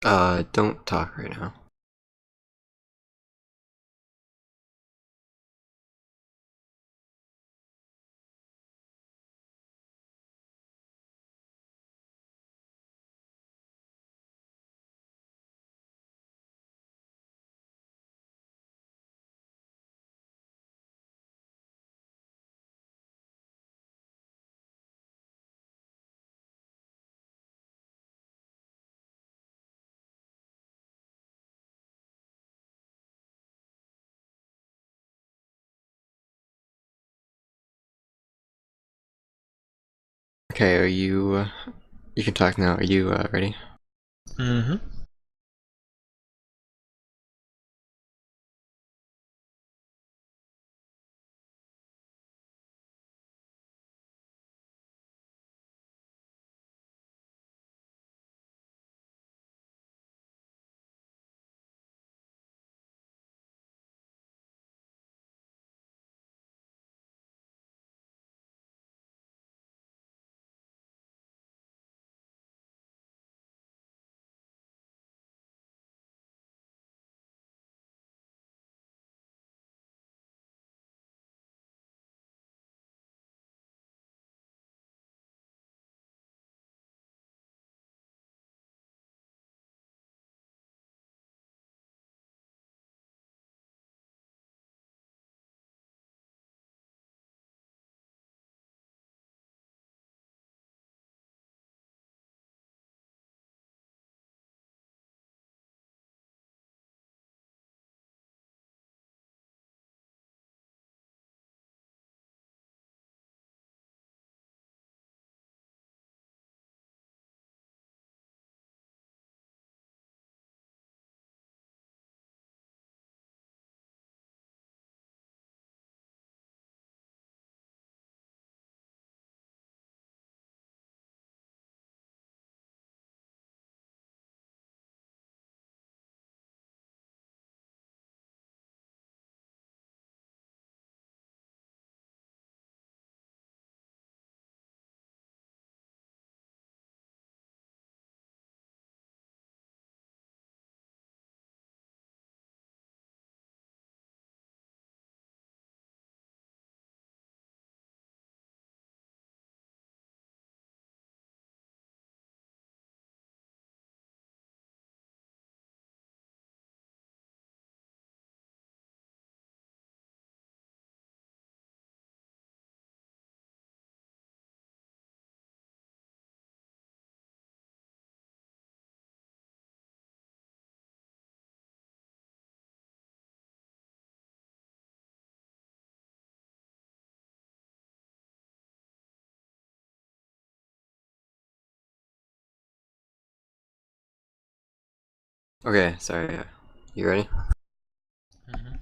Don't talk right now. Okay, are you, you can talk now. Are you, ready? Mm-hmm. Okay, sorry. You ready? Mm-hmm.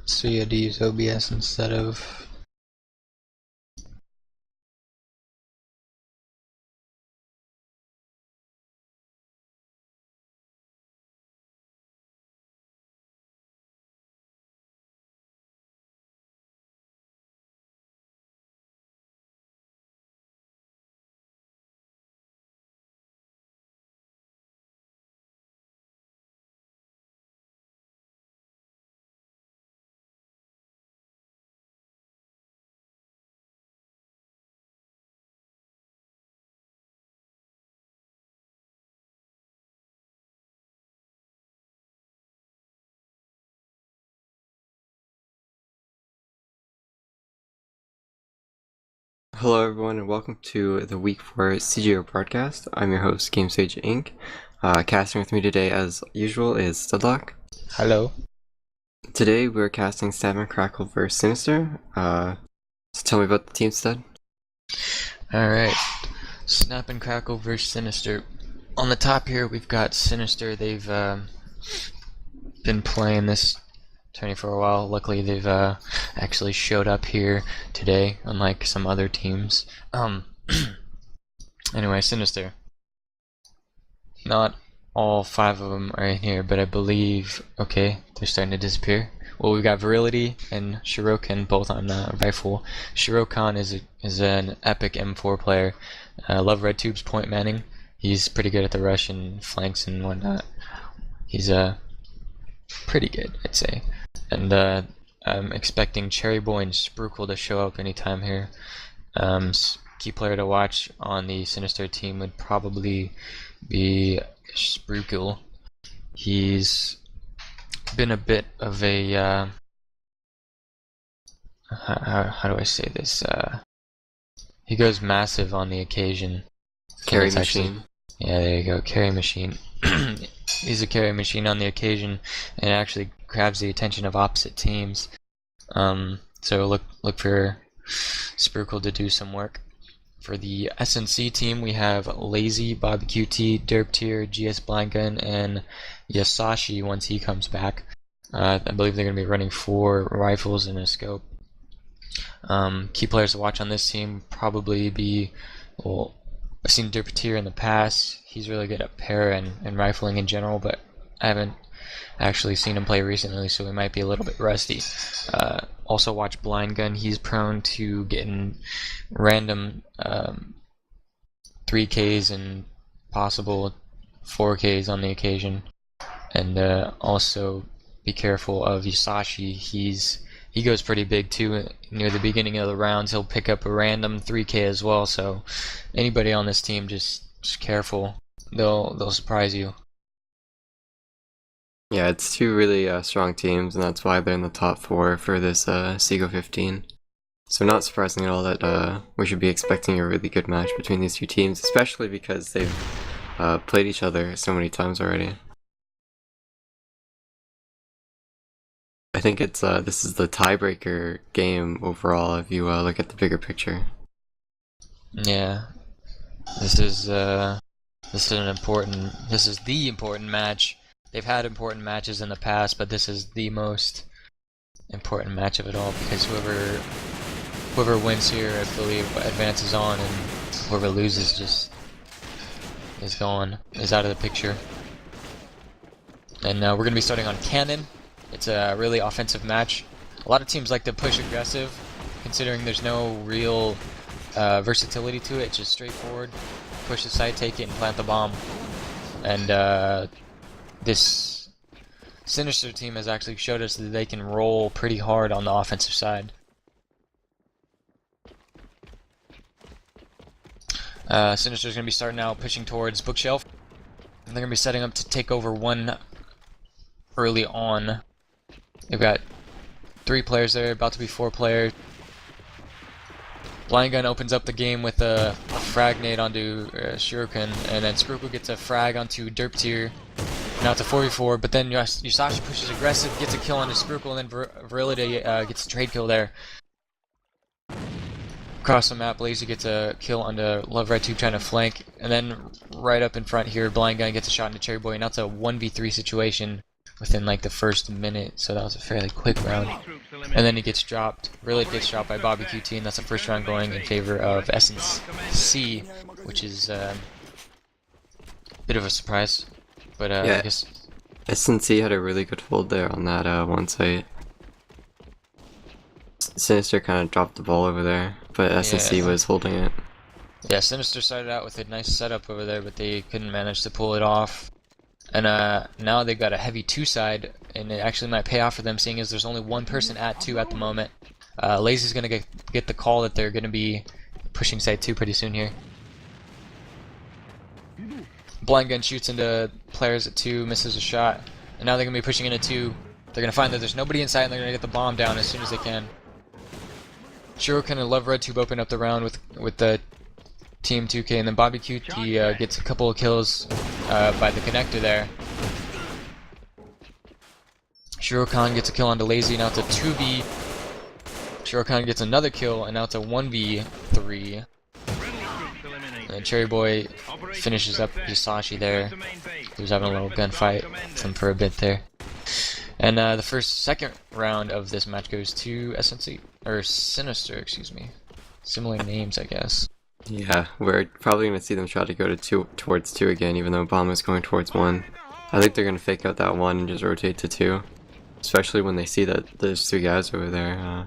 So you had to use OBS instead of. Hello everyone and welcome to the week 4 CGO broadcast. I'm your host, GameStage Inc. Casting with me today as usual is Studlock. Hello. Today we're casting SnapNCrackle vs Sinister. So tell me about the team, Stud. Alright. SnapNCrackle vs Sinister. On the top here, we've got Sinister. They've been playing this tourney for a while. Luckily, they've actually showed up here today, unlike some other teams. Anyway, Sinister. not all 5 of them are in here, but I believe, okay, they're starting to disappear. Well, we've got Virility and Shirokan both on rifle. Shirokan is an epic M4 player. Love Red Tube's point manning. He's pretty good at the rush and flanks and whatnot. He's pretty good, I'd say. And I'm expecting Cherry Boy and Spruikle to show up anytime here. Key player to watch on the Sinister team would probably be Spruikle. He's been a bit of a how do I say this? He goes massive on the occasion. Carry machine. Yeah, there you go, carry machine. He's a carry machine on the occasion, and actually grabs the attention of opposite teams. So look for Spruikle to do some work. For the SNC team, we have Lazy, Bobby QT, Derp Tier, GS Blind Gun, and Yasashi once he comes back. I believe they're going to be running 4 rifles and a scope. Key players to watch on this team probably be, well, I've seen Derp Tier in the past. He's really good at para and rifling in general, but I haven't actually seen him play recently, so he might be a little bit rusty. Also watch Blind Gun. He's prone to getting random 3Ks and possible 4Ks on the occasion. And also be careful of Yasashi. He goes pretty big too. Near the beginning of the rounds, he'll pick up a random 3K as well. So anybody on this team, just careful. They'll surprise you. Yeah, it's 2 really strong teams, and that's why they're in the top 4 for this CGO 15. So not surprising at all that we should be expecting a really good match between these 2 teams, especially because they've played each other so many times already. I think it's this is the tiebreaker game overall if you look at the bigger picture. Yeah, this is the important match. They've had important matches in the past, but this is the most important match of it all, because whoever wins here, I believe, advances on, and whoever loses just is out of the picture. And we're going to be starting on Cannon. It's a really offensive match. A lot of teams like to push aggressive, considering there's no real versatility to it. It's just straightforward. Push the site, take it, and plant the bomb. And this Sinister team has actually showed us that they can roll pretty hard on the offensive side. Sinister's going to be starting out pushing towards Bookshelf. And they're going to be setting up to take over 1 early on. They've got 3 players there, about to be 4 players. Blind Gun opens up the game with a frag nade onto Shirokan, and then Spruikle gets a frag onto Derp Tier. Now it's a 4v4, but then Yasashi pushes aggressive, gets a kill onto Spruikle, and then Virility gets a trade kill there. Across the map, Lazy gets a kill onto Love Red Tube trying to flank, and then right up in front here, Blind Gun gets a shot into Cherry Boy, and now it's a 1v3 situation within like the first minute, so that was a fairly quick round. And then he gets dropped. Virility gets dropped by Bobby QT, and that's the first round going in favor of SNC, which is a bit of a surprise. But yeah, I guess SNC had a really good hold there on that one site. Sinister kind of dropped the ball over there, but SNC was holding it. Yeah, Sinister started out with a nice setup over there, but they couldn't manage to pull it off. And now they've got a heavy 2-side, and it actually might pay off for them, seeing as there's only 1 person at 2 at the moment. Lazy's going to get the call that they're going to be pushing site 2 pretty soon here. Blind Gun shoots into players at 2, misses a shot, and now they're going to be pushing into 2. They're going to find that there's nobody inside, and they're going to get the bomb down as soon as they can. Shirokan and Love Red Tube open up the round with the Team 2K, and then Bobby QT gets a couple of kills by the connector there. Shirokan gets a kill onto Lazy, now it's a 2v. Shirokan gets another kill, and now it's a 1v3. And Cherry Boy finishes up Yasashi there. He was having a little gunfight with him for a bit there. And the second round of this match goes to SNC, or Sinister, excuse me. Similar names, I guess. Yeah, we're probably going to see them try to go to towards 2 again, even though bomb is going towards 1. I think they're going to fake out that 1 and just rotate to 2. Especially when they see that there's 3 guys over there.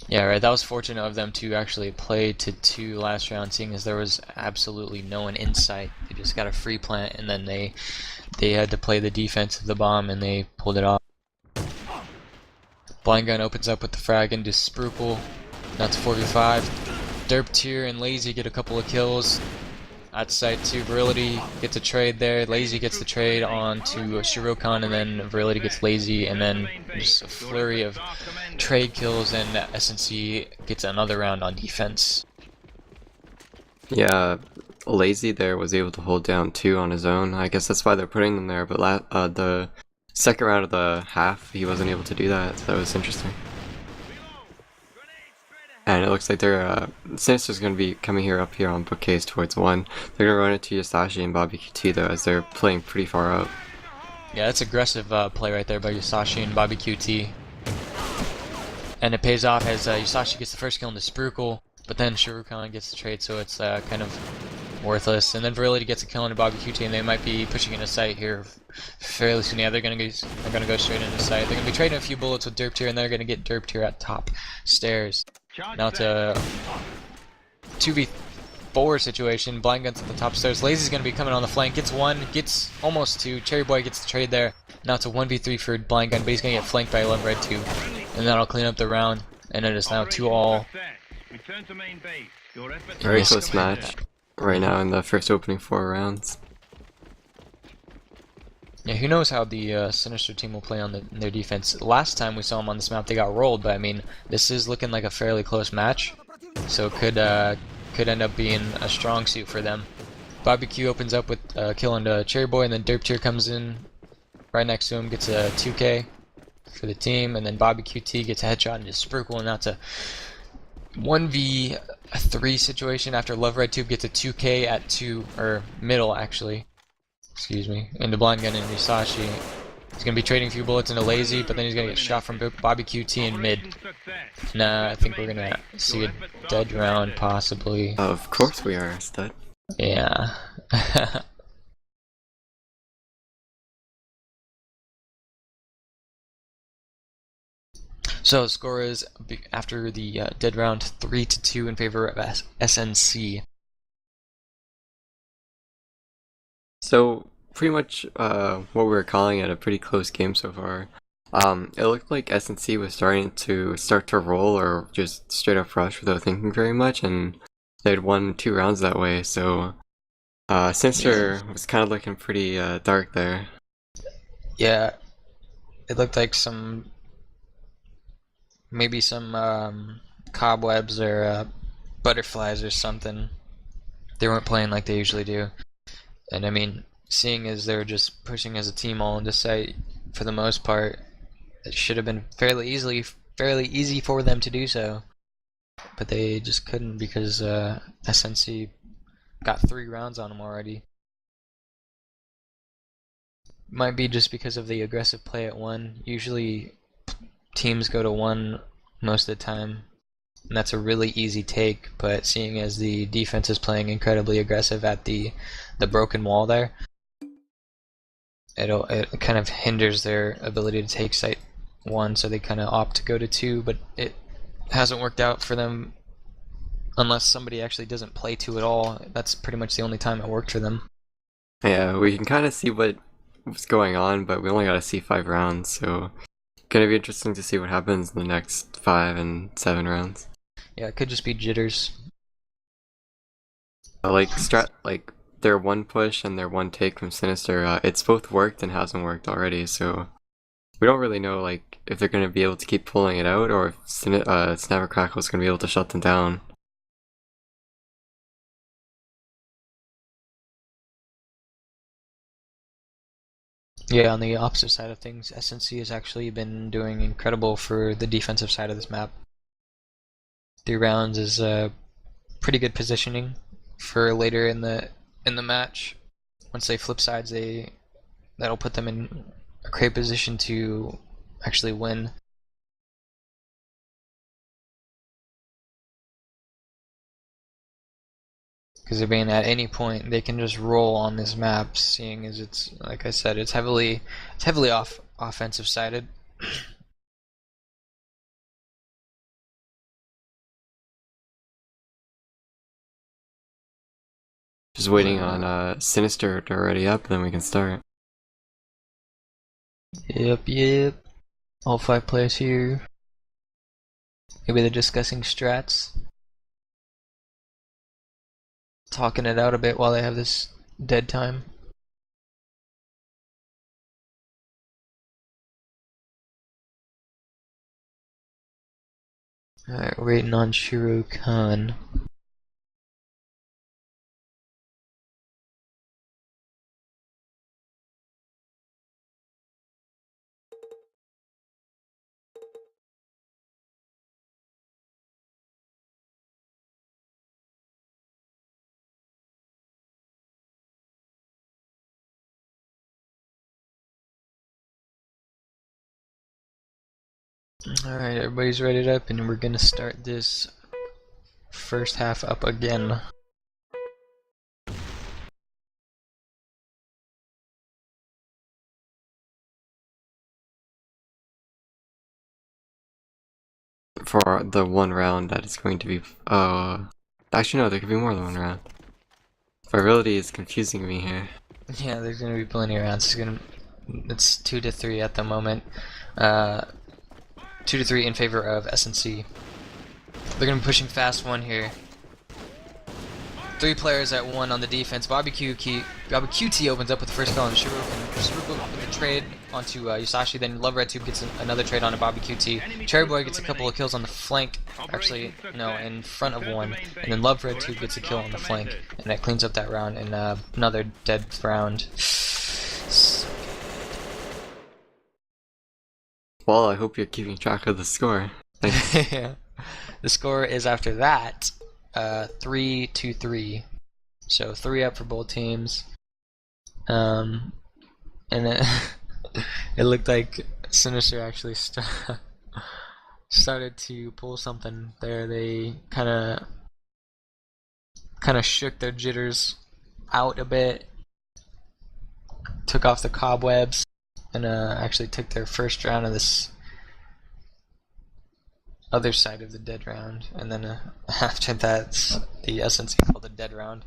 Yeah, right. That was fortunate of them to actually play to 2 last round, seeing as there was absolutely no one in sight. They just got a free plant, and then they had to play the defense of the bomb, and they pulled it off. Blind Gun opens up with the frag into Spruple. That's 4v5. Derp Tier and Lazy get a couple of kills. At site 2, Virility gets a trade there. Lazy gets the trade on to Shirokan, and then Virility gets Lazy, and then just a flurry of trade kills, and SNC gets another round on defense. Yeah, Lazy there was able to hold down 2 on his own. I guess that's why they're putting them there, but the second round of the half, he wasn't able to do that, so that was interesting. And it looks like they're, Sinister's going to be coming here up here on bookcase towards 1. They're going to run into Yasashi and Bobby QT though, as they're playing pretty far out. Yeah, that's aggressive play right there by Yasashi and Bobby QT. And it pays off as Yasashi gets the first kill into Sprucle, but then Shirukan gets the trade, so it's kind of worthless. And then Virility gets a kill into Bobby QT, and they might be pushing into sight here fairly soon. Yeah, they're gonna go straight into sight. They're gonna be trading a few bullets with Derp Tier, and they're gonna get Derp Tier at top stairs. Now to 2v4 situation. Blind Gun's at the top stairs. Lazy's gonna be coming on the flank. Gets 1, gets almost 2. Cherry Boy gets the trade there. Now it's a 1v3 for Blind Gun, but he's gonna get flanked by Love Red 2. And that'll clean up the round. And it is now 2-all. Very close match right now in the first opening 4 rounds. Yeah, who knows how the Sinister team will play on their defense. Last time we saw them on this map, they got rolled, but I mean, this is looking like a fairly close match, so it could end up being a strong suit for them. Bobby Q opens up with killing Cherry Boy, and then Derp Tier comes in right next to him, gets a 2k for the team, and then Bobby QT gets a headshot into Sprucle, and that's a 1v3 situation after Love Red Tube gets a 2k at 2, or middle actually. Excuse me, into Blind Gun and Musashi. He's going to be trading a few bullets into Lazy, but then he's going to get shot from Bobby QT in mid. Nah, I think we're going to see a dead round, possibly. Of course we are, stud. Yeah. So the score is, after the dead round, 3-2 in favor of SNC. So, pretty much what we were calling it, a pretty close game so far. It looked like SNC was starting to roll or just straight up rush without thinking very much, and they'd won 2 rounds that way, so Sinister was kind of looking pretty dark there. Yeah, it looked like maybe some cobwebs or butterflies or something. They weren't playing like they usually do. And I mean, seeing as they're just pushing as a team all into sight for the most part, it should have been fairly easy for them to do so. But they just couldn't because SNC got 3 rounds on them already. Might be just because of the aggressive play at 1. Usually teams go to 1 most of the time, and that's a really easy take, but seeing as the defense is playing incredibly aggressive at the broken wall there, it kind of hinders their ability to take site 1, so they kind of opt to go to 2, but it hasn't worked out for them unless somebody actually doesn't play 2 at all. That's pretty much the only time it worked for them. Yeah, we can kind of see what's going on, but we only got to see 5 rounds, so gonna be interesting to see what happens in the next 5 and 7 rounds. Yeah, it could just be jitters. Like their 1 push and their 1 take from Sinister, it's both worked and hasn't worked already, so we don't really know like if they're gonna be able to keep pulling it out or if SnapNCrackle is gonna be able to shut them down. Yeah, on the opposite side of things, SNC has actually been doing incredible for the defensive side of this map. 3 rounds is pretty good positioning for later in the match. Once they flip sides, that'll put them in a great position to actually win. Because I mean, at any point they can just roll on this map, seeing as it's, like I said, it's heavily offensive sided. Just waiting on Sinister to ready up, then we can start. Yep. All 5 players here. Maybe they're discussing strats. Talking it out a bit while they have this dead time. Alright, waiting on Shiro Khan. Alright, everybody's ready up, and we're gonna start this first half up again. For the one round that is going to be, actually no, there could be more than one round. Virility is confusing me here. Yeah, there's gonna be plenty of rounds. It's 2 to 3 at the moment. 2 to 3 in favor of SNC. They're gonna be pushing fast one here. 3 players at 1 on the defense. Bobby QT opens up with the first kill on Shiro with the trade onto Yusashi. Then Love Red Tube gets another trade on a Bobby QT. Cherry Boy gets a couple of kills on the flank. Actually, no, in front of one. And then Love Red Tube gets a kill on the flank. And that cleans up that round. And another dead round. Well, I hope you're keeping track of the score. Thanks. Yeah. The score is after that 3 to 3. So 3 up for both teams. And then it looked like Sinister actually started to pull something there. They kind of shook their jitters out a bit, took off the cobwebs, and actually took their first round of this other side of the dead round. And then after that, the SNC called the dead round.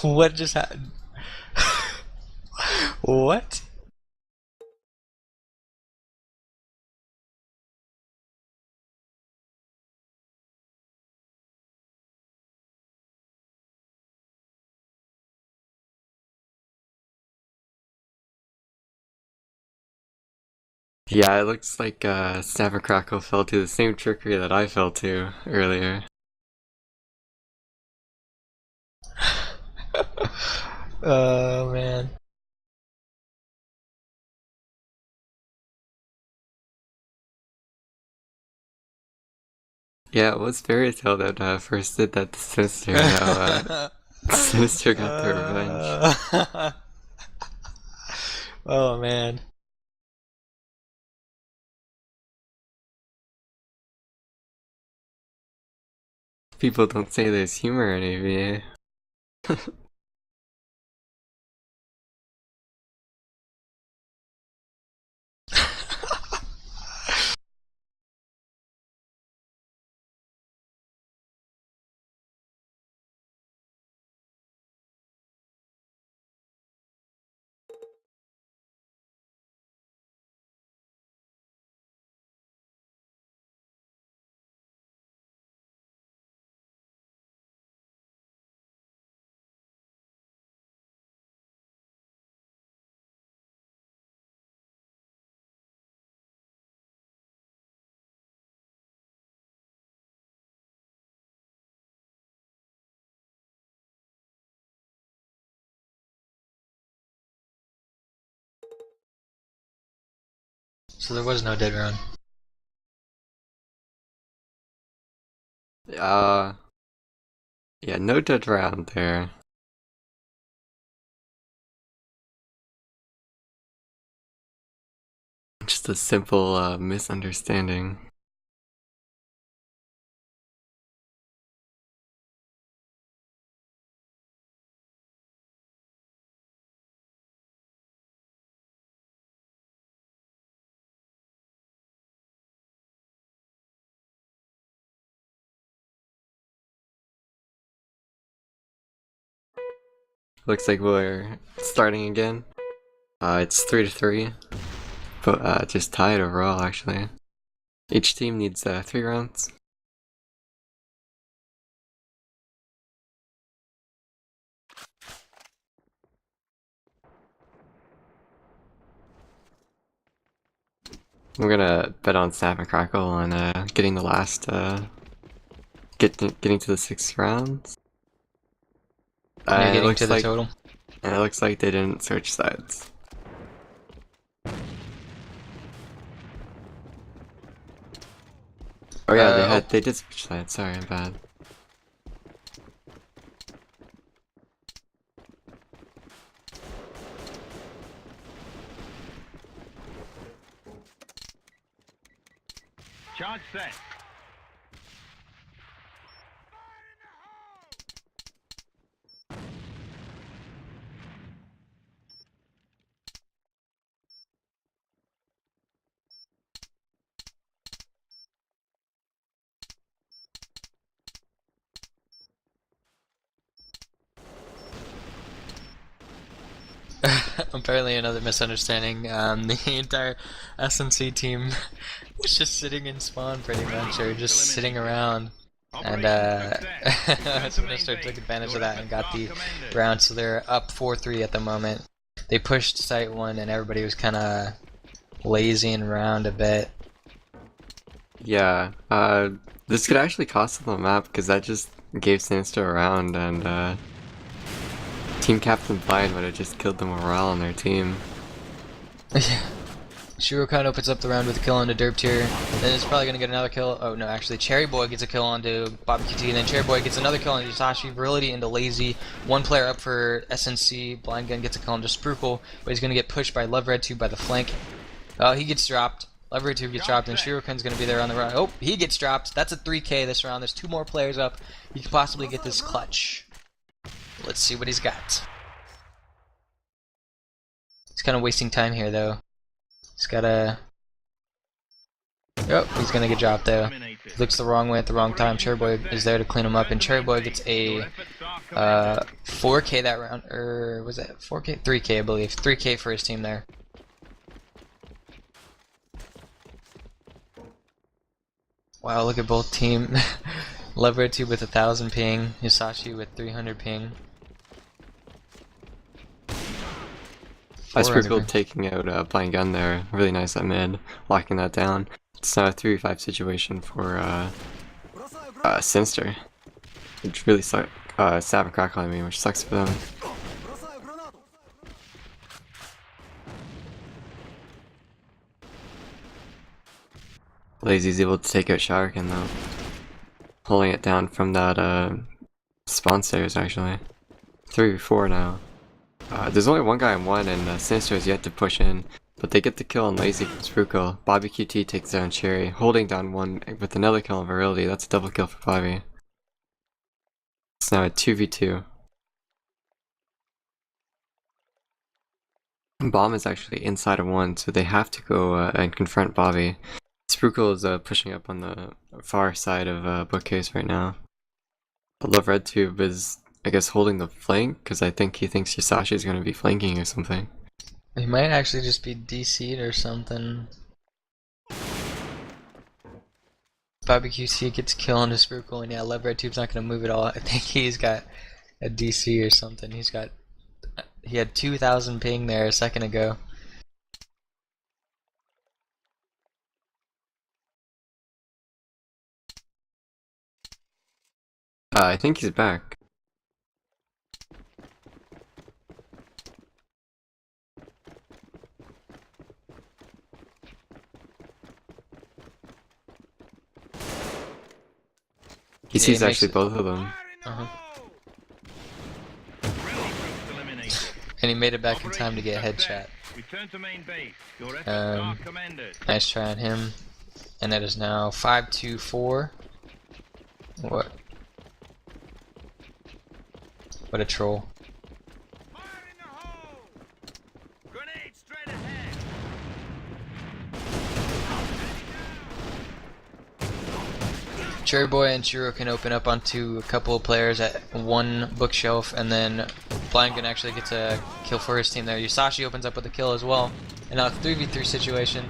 What just happened? What? Yeah, it looks like SnapNCrackle fell to the same trickery that I fell to earlier. Oh man. Yeah, it was Fairy Tale that first did that to Sinister. How Sinister got the revenge. Oh man. People don't say there's humor in AVA. So there was no dead round. Yeah, no dead round there. Just a simple misunderstanding. Looks like we're starting again. It's 3-3, but just tied overall actually. Each team needs 3 rounds. I'm gonna bet on SnapNCrackle on getting the last getting to the 6 rounds. You're getting to the like, total. And it looks like they didn't switch sides. Oh yeah, they did switch sides. Sorry, I'm bad. Charge set. Apparently another misunderstanding. The entire SNC team was just sitting in spawn pretty much, or just sitting around. And Sinister took advantage of that and got the round, so they're up 4-3 at the moment. They pushed site 1 and everybody was kinda lazying around a bit. Yeah, this could actually cost them the map because that just gave Sinister a round, and Team Captain Blind would have just killed the morale on their team. Yeah. Shirokan opens up the round with a kill onto Derp Tier, then it's probably gonna get another kill. Oh no, actually Cherry Boy gets a kill onto Bobby QT, and then Cherry Boy gets another kill onto Yusashi, Virility into Lazy. One player up for SNC, Blind Gun gets a kill onto Spruikle, but he's gonna get pushed by Love Red 2 by the flank. Oh, he gets dropped. Love Red 2 gets dropped, and Shirokan's gonna be there on the run. Oh, he gets dropped. That's a 3K this round. There's 2 more players up. He could possibly get this clutch. Let's see what he's got. He's kind of wasting time here, though. He's gotta... Oh, he's gonna get dropped, though. He looks the wrong way at the wrong time. Cherry Boy is there to clean him up, and Cherry Boy gets a 4K that round, or was it 4K? 3K, I believe. 3K for his team there. Wow, look at both team. Lover 2 with 1000 ping, Yusashi with 300 ping. Spruikle taking out Blind Gun there, really nice at mid, locking that down. It's now a 3v5 situation for Sinister. Which really sucks. SnapNCrackle, I mean, which sucks for them. Lazy's able to take out Shuriken though. Holding it down from that spawn stairs actually. 3v4 now. There's only one guy in 1 and Sinister is yet to push in. But they get the kill on Lazy from Spruikle. Bobby QT takes down Cherry, holding down 1 with another kill on Virility. That's a double kill for Bobby. It's now a 2v2. Bomb is actually inside of 1, so they have to go and confront Bobby. Spruikle is pushing up on the far side of Bookcase right now. Love Red Tube is, I guess, holding the flank, because I think he thinks Yusashi is going to be flanking or something. He might actually just be DC'd or something. Bobby QC gets kill on his Spruikle, and yeah, Love Red Tube's not going to move at all. I think he's got a DC or something. He had 2000 ping there a second ago. I think he's back. He sees actually both of them. And he made it back in time to get a headshot. Return to main base. Your efforts are commended. Nice try on him. And that is now 5-2-4. What? What a troll. Fire in the hole! Grenade straight ahead! Cherry Boy and Shiro can open up onto a couple of players at one bookshelf, and then Blind Gun actually gets a kill for his team there. Yusashi opens up with a kill as well. And now a 3v3 situation.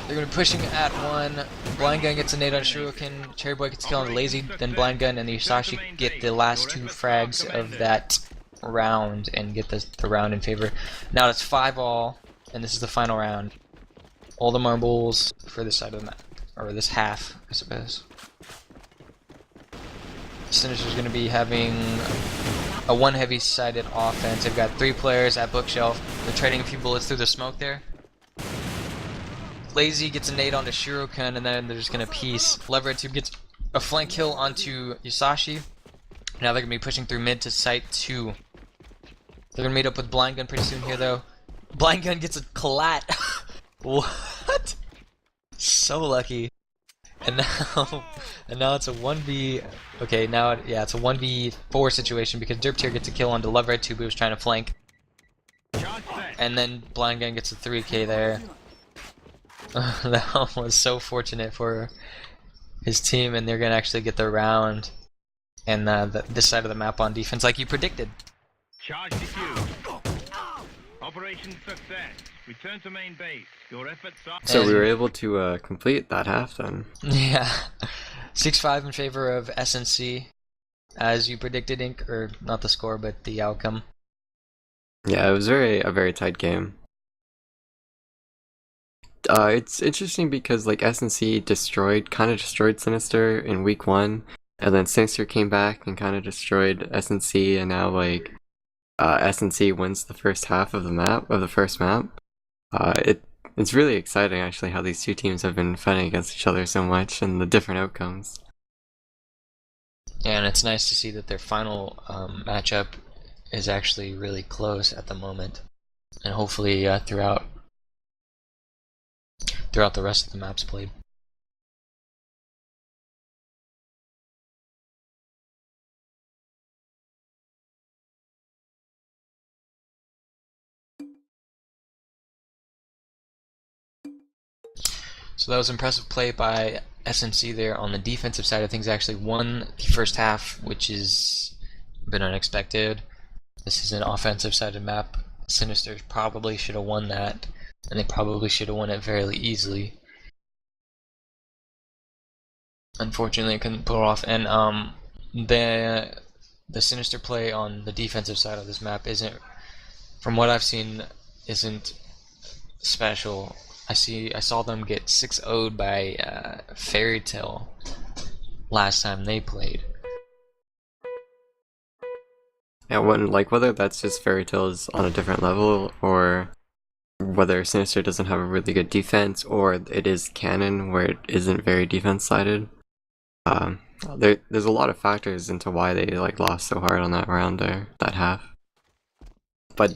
They're going to be pushing at one. Blind Gun gets a nade on Shuriken. Cherry Boy gets a kill on the Lazy. Then Blind Gun and the Yusashi get the last 2 frags of that round and get the round in favor. Now it's 5-all, and this is the final round. All the marbles for this side of the map. Or this half, I suppose. Sinister's going to be having a one heavy-sided offense. They've got 3 players at bookshelf. They're trading a few bullets through the smoke there. Lazy gets a nade onto Shuriken, and then they're just going to piece. Leverett Tube gets a flank kill onto Yusashi. Now they're going to be pushing through mid to site 2. They're going to meet up with Blind Gun pretty soon here, though. Blind Gun gets a collat. What? So lucky. And now it's a 1v. Okay, now it's a 1v4 situation because Derptier gets a kill onto Leverett Tube, who was trying to flank. And then Blind Gun gets a 3k there. That was so fortunate for his team, and they're gonna actually get the round and this side of the map on defense, like you predicted. Charge defused. Operation success. Return to main base. Your efforts are. So we were able to complete that half then. Yeah, 6-5 in favor of SNC, as you predicted, Ink, or not the score, but the outcome. Yeah, it was a very tight game. It's interesting because like SNC kind of destroyed Sinister in week 1, and then Sinister came back and kind of destroyed SNC, and now like SNC wins the first half of the first map. It's really exciting actually how these 2 teams have been fighting against each other so much and the different outcomes. Yeah, and it's nice to see that their final matchup is actually really close at the moment, and hopefully throughout the rest of the maps played. So that was impressive play by SNC there on the defensive side of things. Actually won the first half, which is a bit unexpected. This is an offensive sided map. Sinister probably should have won that, and they probably should have won it fairly easily. Unfortunately, I couldn't pull it off. And the Sinister play on the defensive side of this map isn't, from what I've seen, isn't special. I saw them get 6-0'd by Fairy Tale last time they played. Yeah, whether that's just Fairy Tale is on a different level, or whether Sinister doesn't have a really good defense, or it is canon where it isn't very defense-sided. There's a lot of factors into why they like lost so hard on that round there, that half. But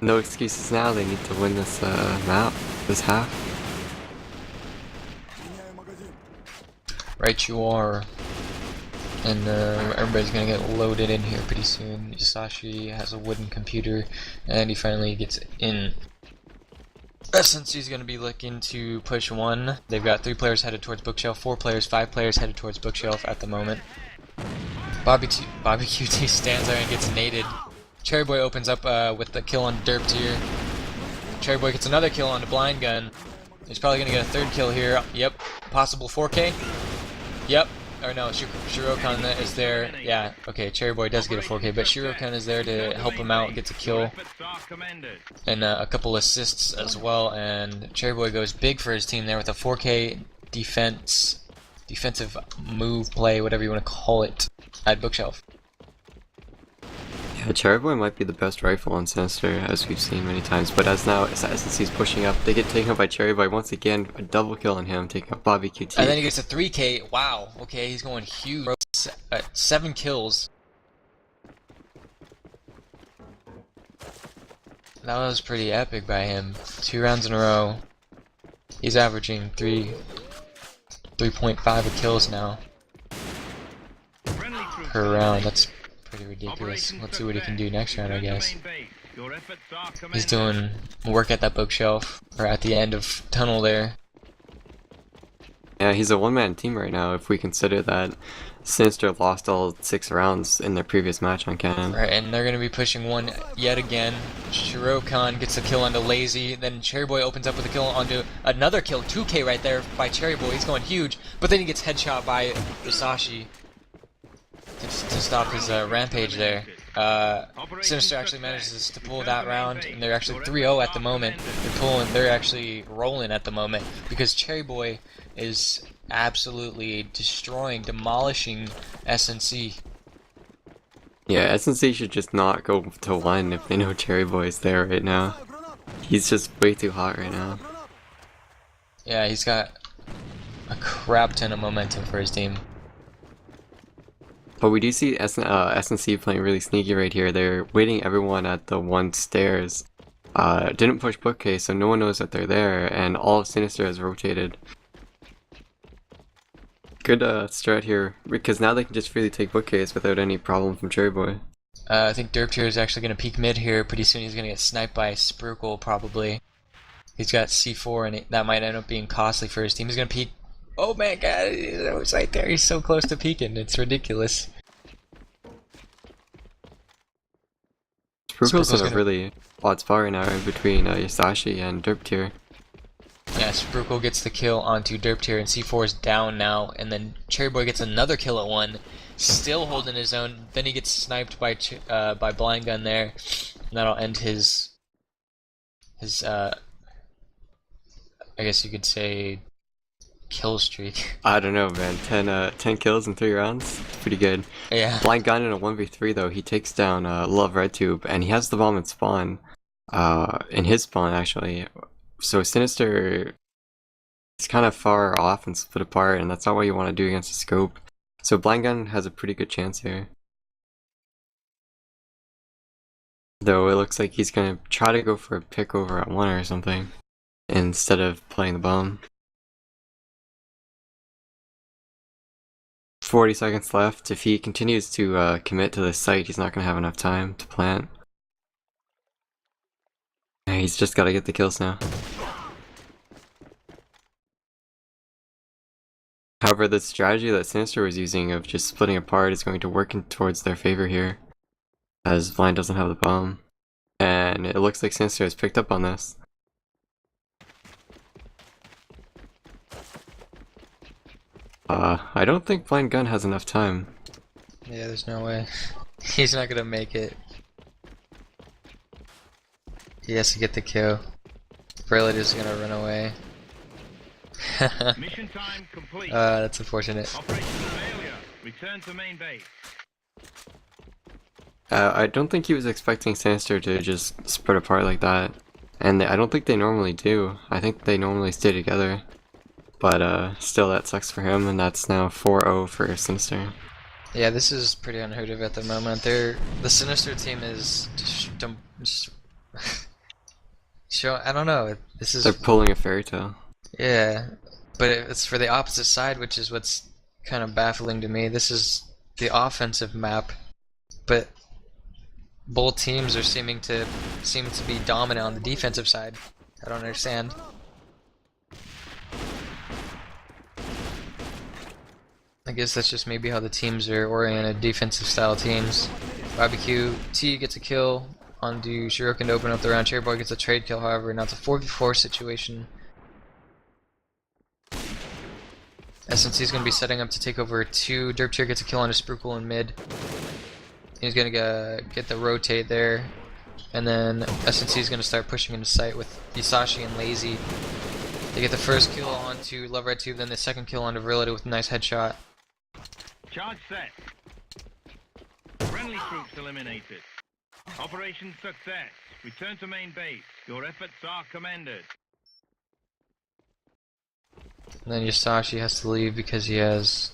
no excuses now. They need to win this this half. Right, you are. And everybody's gonna get loaded in here pretty soon. Yusashi has a wooden computer, and he finally gets in. SNC's gonna be looking to push 1. They've got 3 players headed towards bookshelf, 4 players, 5 players headed towards bookshelf at the moment. Bobby QT stands there and gets naded. Cherry Boy opens up with the kill on Derp Tier. Cherry Boy gets another kill on the Blind Gun. He's probably gonna get a 3rd kill here. Yep, possible 4K. Yep. Or no, Shirokan is there. Yeah, okay, Cherry Boy does get a 4K, but Shirokan is there to help him out, gets a kill. And a couple assists as well, and Cherry Boy goes big for his team there with a 4K defensive move play, whatever you want to call it, at bookshelf. Yeah, Cherry Boy might be the best rifle on Sinister, as we've seen many times, but as SNC's pushing up, they get taken up by Cherry Boy. Once again, a double kill on him, taking up Bobby QT. And then he gets a 3K. Wow, okay, he's going huge. 7 kills. That was pretty epic by him. 2 rounds in a row. He's averaging 3.5 kills now Friendly troops per round. eliminated. That's pretty ridiculous. Operation Let's see what he can do success. next round, I Return to guess. main base. Your efforts are He's commended. doing work at that bookshelf, or at the end of tunnel there. Yeah, he's a one-man team right now if we consider that Sinister lost all 6 rounds in their previous match on Cannon. Right, and they're going to be pushing one yet again. Shirokan gets a kill onto Lazy, then Cherry Boy opens up with a kill onto another kill, 2k right there by Cherry Boy. He's going huge, but then he gets headshot by Isashi to stop his rampage there. Sinister actually manages to pull that round, and they're actually 3-0 at the moment. They're actually rolling at the moment because Cherry Boy is absolutely demolishing SNC. Yeah, SNC should just not go to 1 if they know Cherry Boy's there right now. He's just way too hot right now. Yeah, he's got a crap ton of momentum for his team. But we do see SNC playing really sneaky right here. They're waiting everyone at the 1 stairs. Didn't push bookcase, so no one knows that they're there, and all of Sinister has rotated. Good strat here, because now they can just freely take bookcase without any problem from Cherry Boy. I think Derptier is actually going to peek mid here. Pretty soon he's going to get sniped by Sprukel, probably. He's got C4, and that might end up being costly for his team. He's going to peek. Oh my god, that was right there. He's so close to peeking. It's ridiculous. Sprukel's in a gonna- really odd spot right now in between Yasashi and Derptier. Yeah, Sprukel gets the kill onto Derptier, and C4 is down now, and then Cherry Boy gets another kill at 1, still holding his own. Then he gets sniped by Blind Gun there, and that'll end his I guess you could say kill streak. I don't know, man. 10 kills in 3 rounds? It's pretty good. Yeah. Blind Gun in a 1v3 though, he takes down Love RedTube, and he has the bomb in spawn. In his spawn, actually. So Sinister is kind of far off and split apart, and that's not what you want to do against a scope. So Blind Gun has a pretty good chance here. Though it looks like he's gonna try to go for a pick over at 1 or something, instead of playing the bomb. 40 seconds left. If he continues to commit to this site, he's not gonna have enough time to plant. Yeah, he's just gotta get the kills now. However, the strategy that Sinister was using of just splitting apart is going to work towards their favor here, as Blind doesn't have the bomb. And it looks like Sinister has picked up on this. I don't think Blind Gun has enough time. Yeah, there's no way. He's not gonna make it. He has to get the kill. Brilliant is gonna run away. Mission time complete. That's unfortunate. Operation failure. Return to main base. I don't think he was expecting Sinister to just spread apart like that. And I don't think they normally do. I think they normally stay together. But still, that sucks for him, and that's now 4-0 for Sinister. Yeah, this is pretty unheard of at the moment. The Sinister team is I don't know. This is They're pulling a fairy tale. yeah, but it's for the opposite side, which is what's kind of baffling to me. This is the offensive map, but both teams are seem to be dominant on the defensive side. I don't understand. I guess that's just maybe how the teams are oriented, defensive style teams. Barbecue T gets a kill onto Shirokin to open up the round. Cherry Boy gets a trade kill, however. Now it's a 4v4 situation. SNC is going to be setting up to take over 2. Derptier gets a kill onto Sprukel in mid. He's going to get the rotate there. And then SNC is going to start pushing into sight with Isashi and Lazy. They get the first kill onto Love Red Tube, then the second kill onto Virility with a nice headshot. Charge set. Friendly troops eliminated. Operation success. Return to main base. Your efforts are commended. And then Yasashi has to leave because he has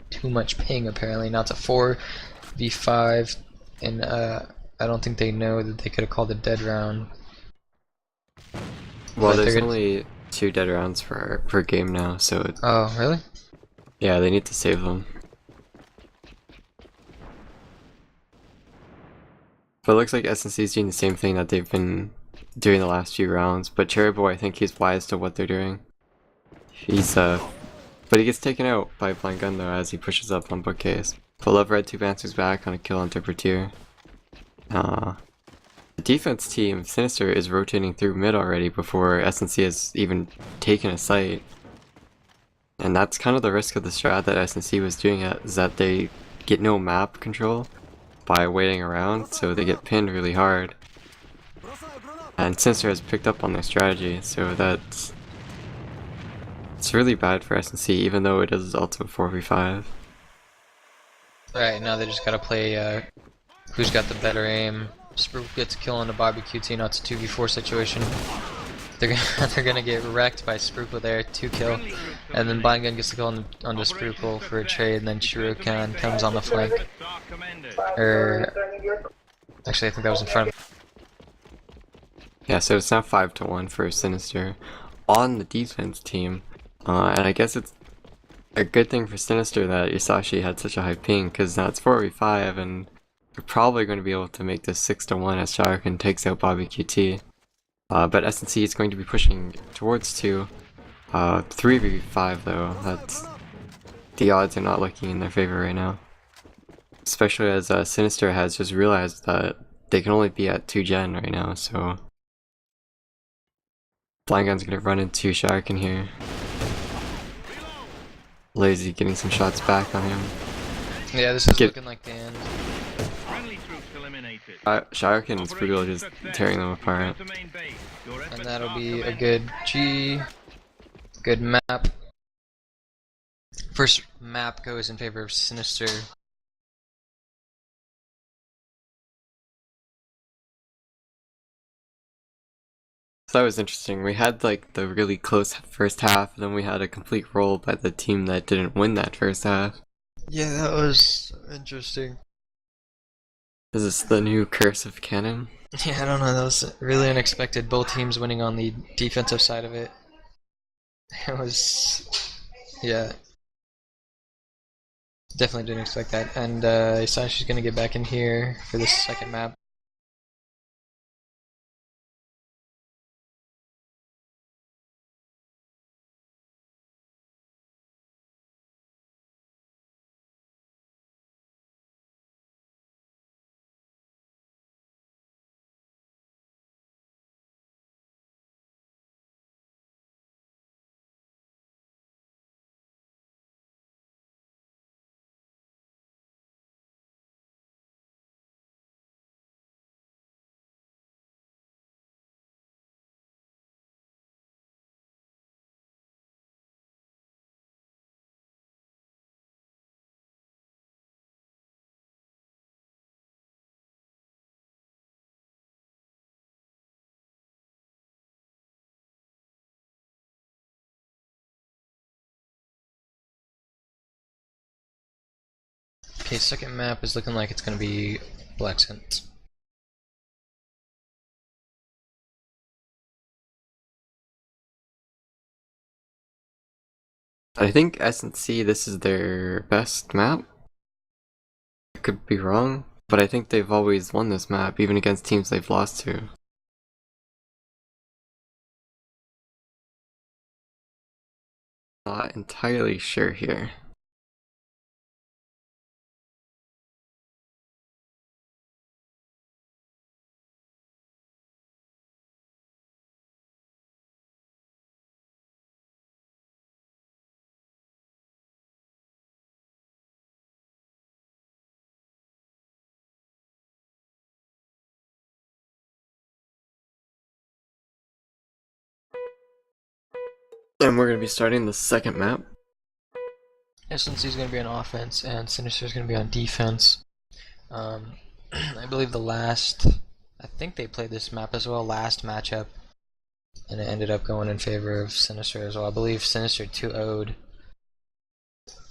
too much ping apparently. Now it's a 4v5 in I don't think they know that they could have called a dead round. Well, But there's they're gonna- only 2 dead rounds per game now, so Oh, really? yeah, they need to save them. But it looks like SNC is doing the same thing that they've been doing the last few rounds. But Cherry Boy, I think he's wise to what they're doing. He's but he gets taken out by Blind Gun though as he pushes up on Bookcase. But Love Red 2 bouncers back on a kill on Tier. The defense team, Sinister, is rotating through mid already before SNC has even taken a site. And that's kind of the risk of the strat that SNC was doing, is that they get no map control by waiting around, so they get pinned really hard. And Sinister has picked up on their strategy, so it's really bad for SNC, even though it is also 4v5. Alright, now they just gotta play who's got the better aim. Spruik gets a kill on the barbecue team, now it's a 2v4 situation. They're gonna get wrecked by Spruikle there, 2 kill. And then Blind Gun gets the kill on the Spruikle for a trade, and then Shirukan comes on the flank. Actually, I think that was in front of. Yeah, so it's now 5-1 for Sinister on the defense team. And I guess it's a good thing for Sinister that Isashi had such a high ping, because now it's 4v5, and we're probably going to be able to make this 6-1 as Shirukan takes out Bobby QT. But SNC is going to be pushing towards 2. 3v5 though, the odds are not looking in their favor right now. Especially as Sinister has just realized that they can only be at 2 gen right now, so Blind Gun's gonna run into Shirukan here. Lazy getting some shots back on him. Yeah, this is looking like the end. Shirukan is brutal, just tearing them apart. And that'll be a good good map. First map goes in favor of Sinister. So that was interesting. We had like the really close first half, and then we had a complete roll by the team that didn't win that first half. Yeah, that was interesting. Is this the new curse of Cannon? Yeah, I don't know, that was really unexpected. Both teams winning on the defensive side of it. It was... yeah. Definitely didn't expect that. And Isashi's gonna get back in here for this second map. Okay, second map is looking like it's gonna be Black Scent. I think SNC, this is their best map. I could be wrong, but I think they've always won this map, even against teams they've lost to. Not entirely sure here. And we're going to be starting the second map. SNC is gonna be on offense and Sinister is gonna be on defense. I believe I think they played this map as well last matchup, and it ended up going in favor of Sinister as well. I believe Sinister 2-0'd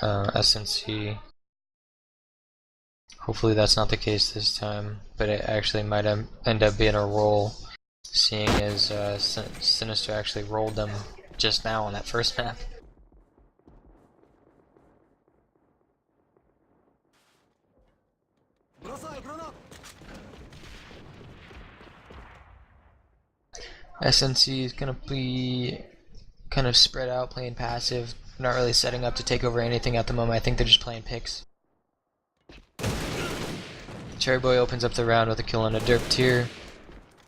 SNC. Hopefully that's not the case this time, but it actually might end up being a roll, seeing as Sinister actually rolled them just now on that first map. SNC is gonna be kind of spread out, playing passive, not really setting up to take over anything at the moment. I think they're just playing picks. Cherry Boy opens up the round with a kill on a derp tier.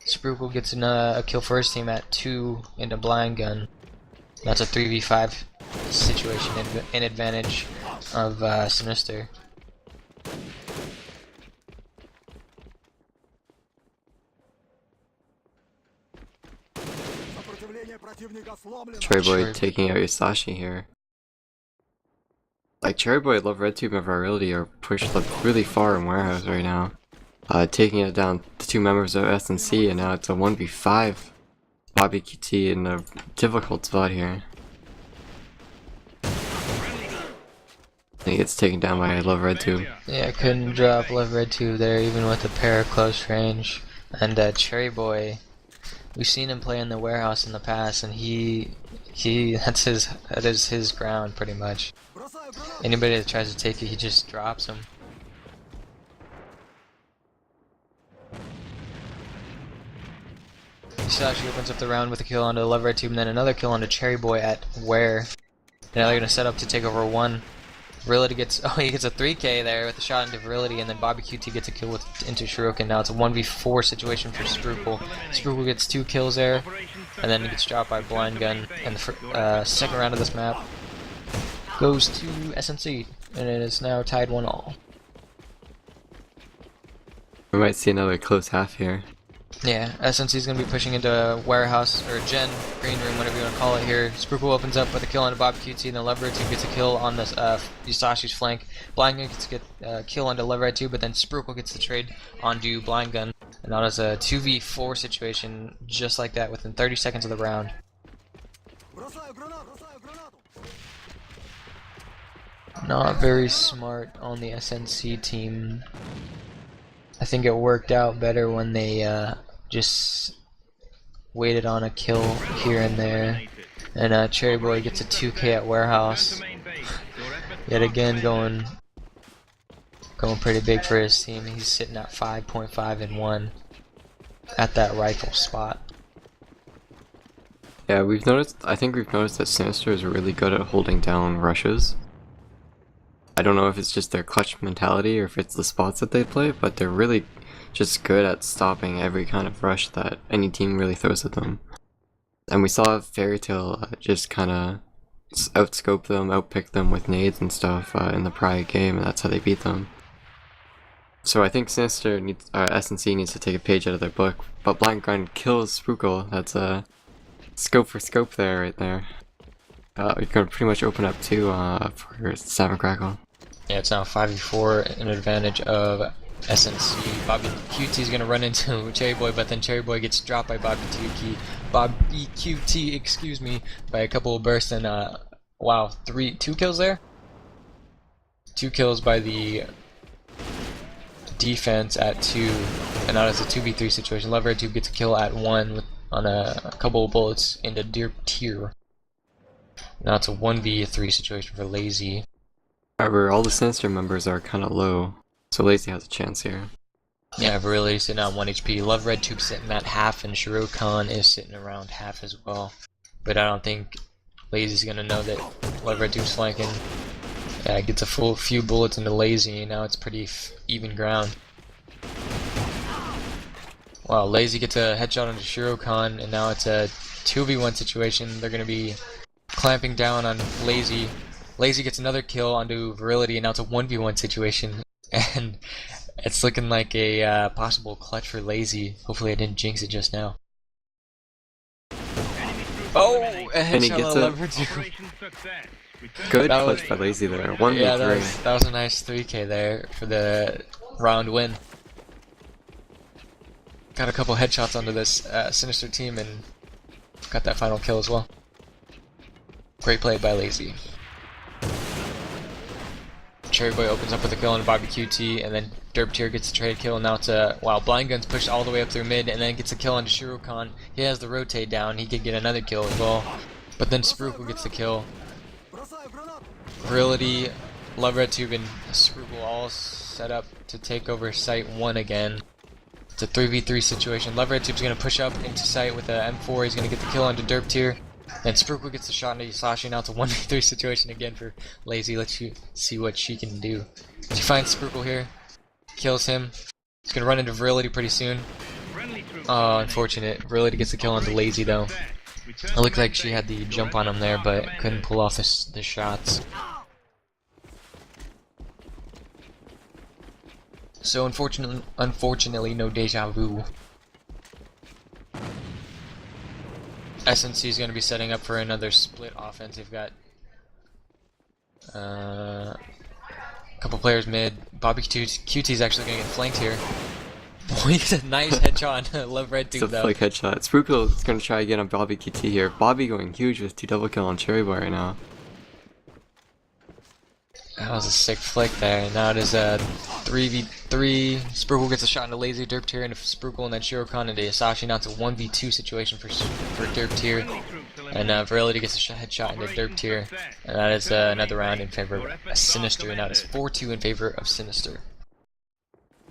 Spruikle gets a kill for his team at 2 into blind gun. That's a 3v5 situation in advantage of Sinister. Cherry Boy taking out Yasashi here. Like, Cherry Boy, Love Red Tube, and Virility are pushed like really far in Warehouse right now. Taking it down the 2 members of SNC, and now it's a 1v5. Bobby QT in a difficult spot here. And he gets taken down by Love Red Tube. Yeah, couldn't drop Love Red Tube there, even with a pair of close range. And Cherry Boy, we've seen him play in the Warehouse in the past, and that is his ground pretty much. Anybody that tries to take it, he just drops him. Yasashi opens up the round with a kill onto Love Red Tube, and then another kill onto Cherry Boy at Where. Now they're gonna set up to take over 1. Virility gets, he gets a 3k there with a shot into Virility, and then Bobby QT gets a kill into Shirokin. Now it's a 1v4 situation for Spruikle. Spruikle gets 2 kills there, and then he gets dropped by Blind Gun. And the second round of this map goes to SNC, and it is now tied 1-all. We might see another close half here. Yeah, SNC is going to be pushing into Warehouse, or Gen, Green Room, whatever you want to call it here. Spruikle opens up with a kill on Bobby QT, and then Love Red Tube gets a kill on this Yasashi's flank. Blind Gun gets a kill onto Love Red Tube, but then Spruikle gets the trade onto Blind Gun. And that is a 2v4 situation, just like that, within 30 seconds of the round. Not very smart on the SNC team. I think it worked out better when they just waited on a kill here and there. And Cherry Boy gets a 2k at Warehouse. Yet again going pretty big for his team. He's sitting at 5.5 and 1 at that rifle spot. Yeah, I think we've noticed that Sinister is really good at holding down rushes. I don't know if it's just their clutch mentality or if it's the spots that they play, but they're really just good at stopping every kind of rush that any team really throws at them. And we saw Fairy Tail just kind of outscope them, outpick them with nades and stuff in the prior game, and that's how they beat them. So I think Sinister SNC needs to take a page out of their book, but Blind Gun kills Spruikle. That's a scope for scope there, right there. You're gonna pretty much open up 2 for SnapNCrackle. Yeah, it's now 5v4 in advantage of SNC. Bobby QT is going to run into Cherry Boy, but then Cherry Boy gets dropped by Bobby QT, excuse me, by a couple of bursts, and wow, 2 kills there? 2 kills by the defense at 2, and now it's a 2v3 situation. Love Red Tube gets a kill at 1 on a couple of bullets into Deer Tier. Now it's a 1v3 situation for Lazy. However, all the Sinister members are kind of low, so Lazy has a chance here. Yeah, Virility sitting at 1 HP. Love Red Tube sitting at half, and Shirokan is sitting around half as well. But I don't think Lazy's gonna know that Love Red Tube's flanking. Yeah, gets a full few bullets into Lazy, and now it's pretty even ground. Wow, Lazy gets a headshot onto Shirokan, and now it's a 2v1 situation. They're gonna be clamping down on Lazy. Lazy gets another kill onto Virility, and now it's a 1v1 situation. And it's looking like a possible clutch for Lazy. Hopefully I didn't jinx it just now. Oh! A And he headshot gets on a Love Red Tube. good That clutch by Lazy there. 1v3. Yeah, that was a nice 3k there for the round win. Got a couple headshots onto this Sinister team and got that final kill as well. Great play by Lazy. Cherry Boy opens up with a kill on Bobby QT, and then Derp Tier gets the trade kill. And now it's a wow. Blind Gun's pushed all the way up through mid, and then gets a kill on Shirokan. He has the rotate down. He could get another kill as well, but then Spruikle gets the kill. Virility, Love Red Tube, and Spruikle all set up to take over Site 1 again. It's a 3v3 situation. Love Red Tube's gonna push up into Site with a M4. He's gonna get the kill onto Derp Tier. And Spruikle gets the shot into Yusashi. Now it's a 1v3 situation again for Lazy. Let's see what she can do. She finds Spruikle here, kills him. He's gonna run into Virility pretty soon. Oh, unfortunate. Virility gets the kill onto Lazy though. It looked like she had the jump on him there, but couldn't pull off the shots. So unfortunately, no deja vu. SNC is going to be setting up for another split offense. They've got a couple players mid. Bobby QT is actually going to get flanked here. Boy, he's a nice headshot on Love Red Tube though. It's a flick headshot. Spruikle is going to try again on Bobby QT here. Bobby going huge with 2 double kill on Cherry Boy right now. That was a sick flick there. Now it is a 3v3. Spruikle gets a shot into Lazy, Derp Tier into Spruikle, and then Shirokan into Yusashi. Now it's a 1v2 situation for Derp Tier. And Virility gets a headshot into Derp Tier. And that is another round in favor of Sinister. And that is 4-2 in favor of Sinister.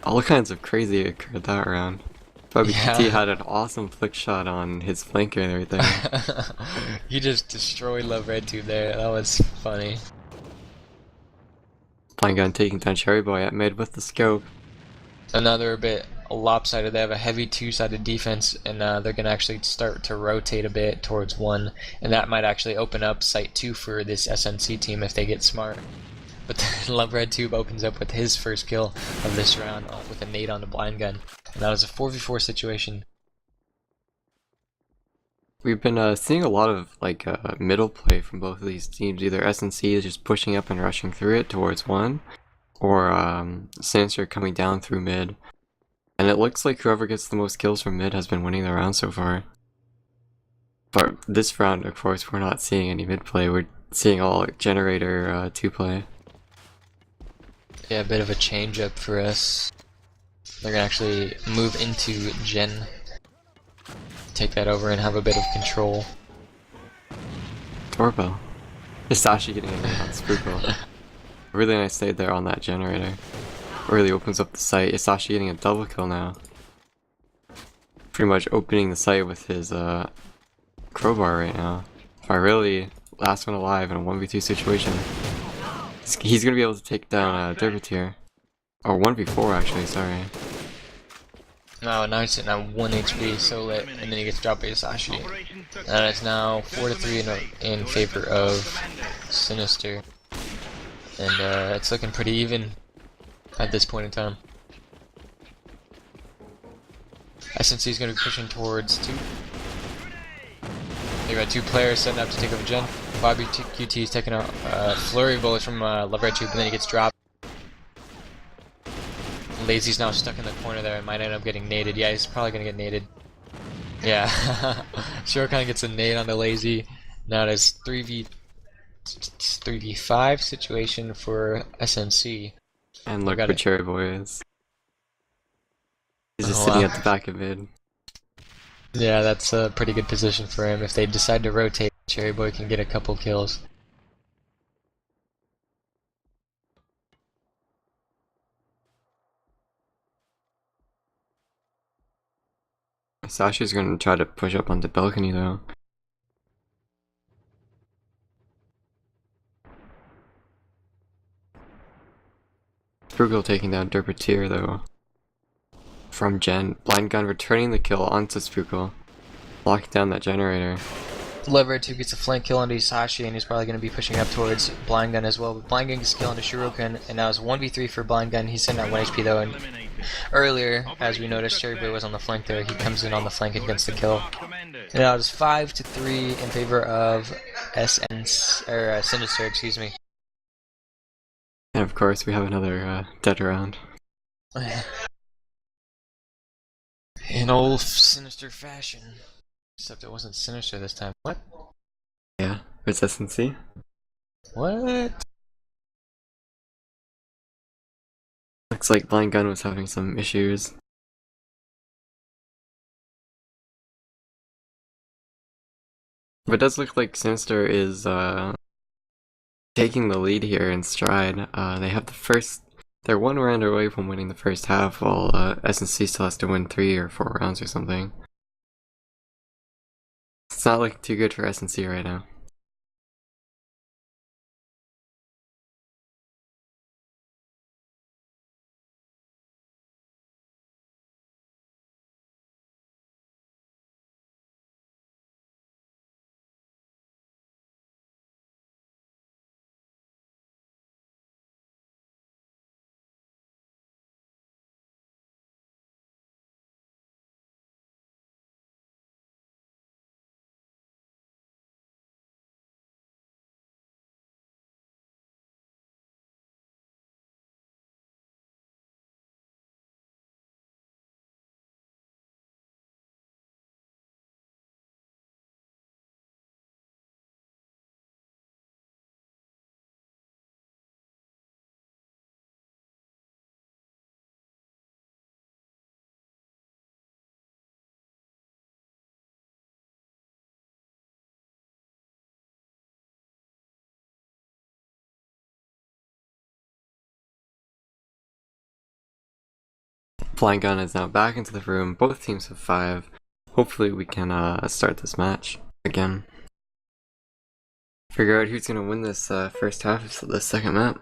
All kinds of crazy occurred that round. Bobby QT had an awesome flick shot on his flanker and everything. He just destroyed Love Red Tube there. That was funny. Blind Gun taking down Cherry Boy at mid with the scope. Another bit lopsided. They have a heavy 2-sided defense, and they're going to actually start to rotate a bit towards 1, and that might actually open up Site 2 for this SNC team if they get smart. But then Love Red Tube opens up with his first kill of this round with a nade on the Blind Gun, and that was a 4v4 situation. We've been seeing a lot of middle play from both of these teams. Either SNC is just pushing up and rushing through it towards 1, or Sinister coming down through mid. And it looks like whoever gets the most kills from mid has been winning the round so far. But this round, of course, we're not seeing any mid play. We're seeing all generator 2 play. Yeah, a bit of a change up for us. They're gonna actually move into Gen. Take that over and have a bit of control. Doorbell. Yusashi getting a hit on Spruikle. Really nice nade there on that generator. Really opens up the site. Yusashi getting a double kill now. Pretty much opening the site with his crowbar right now. If I really last one alive in a 1v2 situation. He's gonna be able to take down Derp Tier. Or 1v4 actually, sorry. No, now he's sitting at 1 HP, so lit, and then he gets dropped by Yusashi. That is now 4-3 in favor of Sinister. And it's looking pretty even at this point in time. SNC is going to be pushing towards 2. They got 2 players setting up to take over Gen. Bobby QT is taking a flurry of bullets from Love Red Tube, and then he gets dropped. Lazy's now stuck in the corner there and might end up getting naded. Yeah, he's probably gonna get naded. Yeah. Shirokan gets a nade on the Lazy. Now it is 3v5 situation for SNC. And look where Cherry Boy is. He's just sitting at the back of mid. Yeah, that's a pretty good position for him. If they decide to rotate, Cherry Boy can get a couple kills. Sasha's gonna try to push up on the balcony though. Spruikle taking down Derp Tier though. From Gen. Blind Gun returning the kill onto Spruikle. Locking down that generator. Love Red 2 gets a flank kill onto Yusashi, and he's probably going to be pushing up towards Blind Gun as well. But Blind Gun gets a kill onto Shirokan, and now it's 1v3 for Blind Gun. He's sitting at 1 HP though, and earlier, as we noticed, Cherry Boy was on the flank there. He comes in on the flank against the kill. And now it's 5-3 in favor of Sinister, excuse me. And of course, we have another dead round. In old Sinister fashion. Except it wasn't Sinister this time. What? Yeah, it's SNC. What? Looks like Blind Gun was having some issues. But it does look like Sinister is taking the lead here in stride. They have they're one round away from winning the first half, while SNC still has to win 3 or 4 rounds or something. It's not looking too good for SNC right now. Blind Gun is now back into the room. Both teams have 5. Hopefully we can start this match again. Figure out who's going to win this first half of the second map.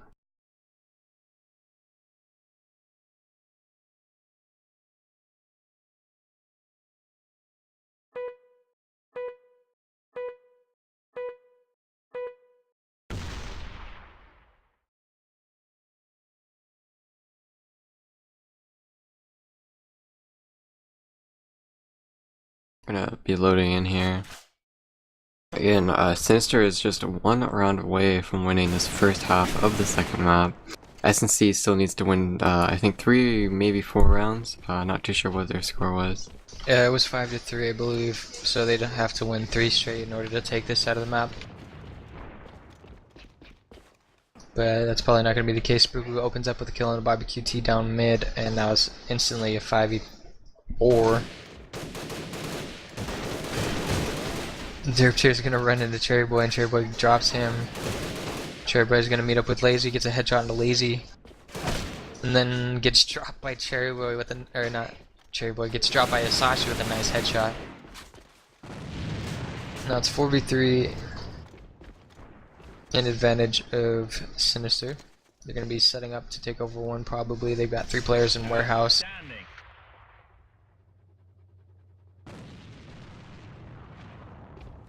Gonna be loading in here. Again, Sinister is just 1 round away from winning this first half of the second map. SNC still needs to win, I think 3, maybe 4 rounds. Not too sure what their score was. Yeah, it was 5-3, I believe. So they'd have to win 3 straight in order to take this side of the map. But that's probably not going to be the case. Spooku opens up with a kill on a barbecue T down mid, and now it's instantly a 5v4. Chair's gonna run into Cherry Boy, and Cherry Boy drops him. Cherry Boy's gonna meet up with Lazy, gets a headshot into Lazy, and then gets dropped by Cherry Boy with an, or not Cherry Boy, gets dropped by Asashi with a nice headshot. Now it's 4v3 in advantage of Sinister. They're gonna be setting up to take over 1 probably. They've got 3 players in warehouse.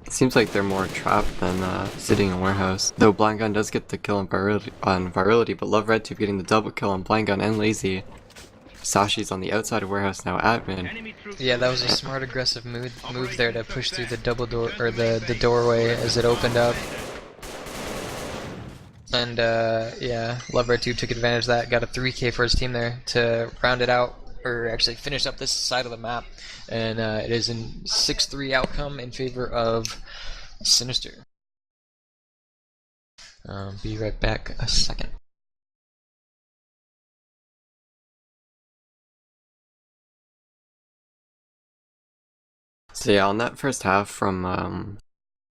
It seems like they're more trapped than sitting in warehouse. Though Blind Gun does get the kill on virality, but Love Red 2 getting the double kill on Blind Gun and Lazy. Sashi's on the outside of warehouse now, admin. Yeah, that was a smart aggressive move there to push through the double door, or the doorway as it opened up. And yeah, Love Red 2 took advantage of that, got a 3k for his team there to round it out, or actually finish up this side of the map. And it is in 6-3 outcome in favor of Sinister. Be right back a second. So yeah, on that first half from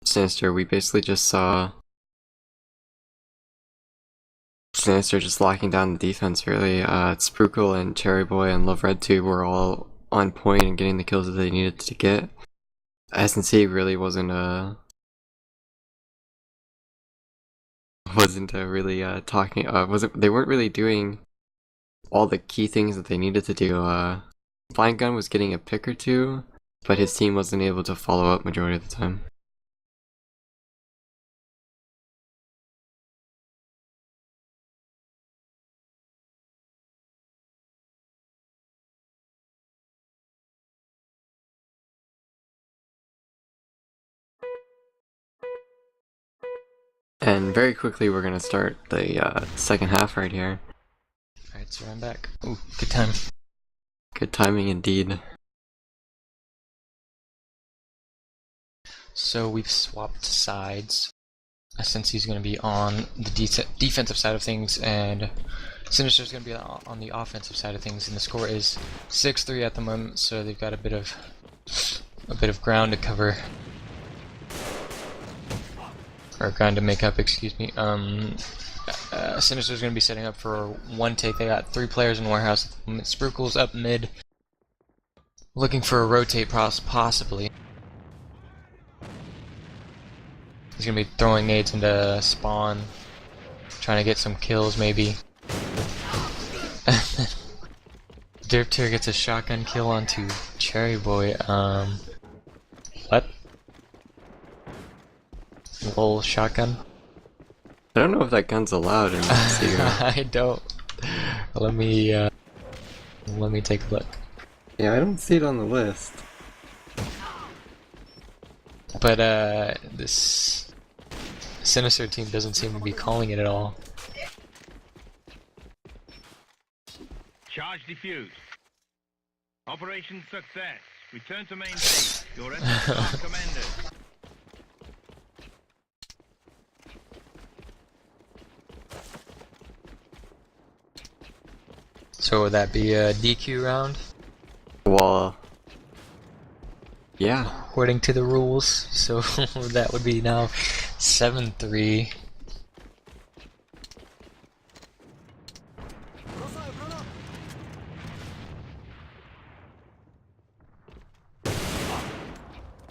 Sinister, we basically just saw Sinister just locking down the defense really. Spruikle and Cherry Boy and Love Red 2 were all on point and getting the kills that they needed to get. SNC really wasn't really talking. They weren't really doing all the key things that they needed to do. Blind Gun was getting a pick or 2, but his team wasn't able to follow up majority of the time. And very quickly we're gonna start the second half right here. Alright, so I'm back. Ooh, good time. Good timing indeed. So we've swapped sides. Since he's going to be on the defensive side of things, and Sinister's going to be on the offensive side of things, and the score is 6-3 at the moment, so they've got a bit of ground to cover, or ground to make up. Excuse me. Sinister's going to be setting up for one take. They got 3 players in warehouse. Spruckle's up mid, looking for a rotate possibly. He's going to be throwing nades into spawn, trying to get some kills maybe. Derpter gets a shotgun kill onto Cherry Boy. What? Lol, shotgun? I don't know if that gun's allowed in CGO. I don't. Let me take a look. Yeah, I don't see it on the list. But this Sinister team doesn't seem to be calling it at all. Charge defused. Operation success. Return to main base. Your efforts are commended. So would that be a DQ round? Well, yeah. According to the rules, so that would be now 7-3.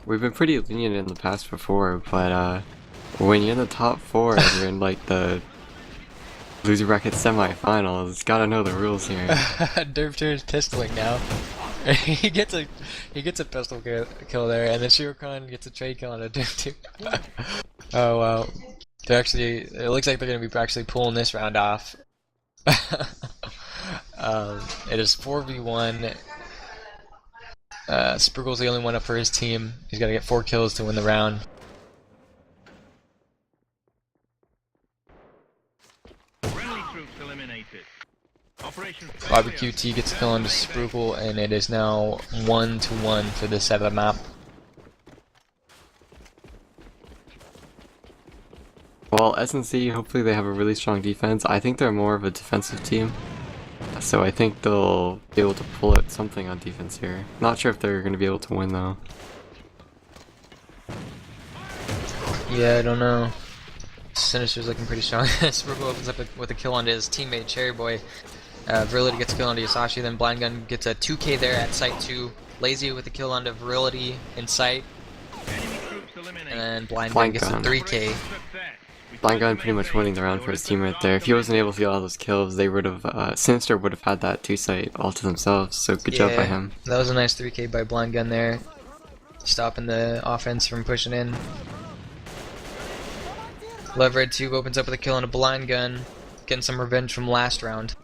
We've been pretty lenient in the past before, but when you're in the top 4 and you're in like the loser bracket semi-finals, gotta know the rules here. Derpter is pistoling now. he gets a pistol kill there, and then Shirokon gets a trade kill on a Derpter. Oh wow. It looks like they're gonna be actually pulling this round off. It is 4v1. Spruckle's the only one up for his team. He's got to get 4 kills to win the round. Friendly troops eliminated. Operation Bobby QT gets a kill onto Spruckle, and it is now 1-1 for this side of the map. Well, SNC, hopefully they have a really strong defense. I think they're more of a defensive team. So I think they'll be able to pull out something on defense here. Not sure if they're going to be able to win though. Yeah, I don't know. Sinister's looking pretty strong. Spruckle opens up with a kill onto his teammate Cherry Boy. Virility gets a kill onto Yasashi, then Blind Gun gets a 2k there at site 2. Lazy with a kill onto Virility in sight. enemy troops eliminated. And then Blind Gun gets a Gun. 3k. Success. Blind Gun pretty much winning the round for his team right there. If he wasn't able to get all those kills, they would have, Sinister would have had that 2 site all to themselves, so good job by him. That was a nice 3k by Blind Gun there. Stopping the offense from pushing in. Love Red Tube opens up with a kill on a Blind Gun. Getting some revenge from last round.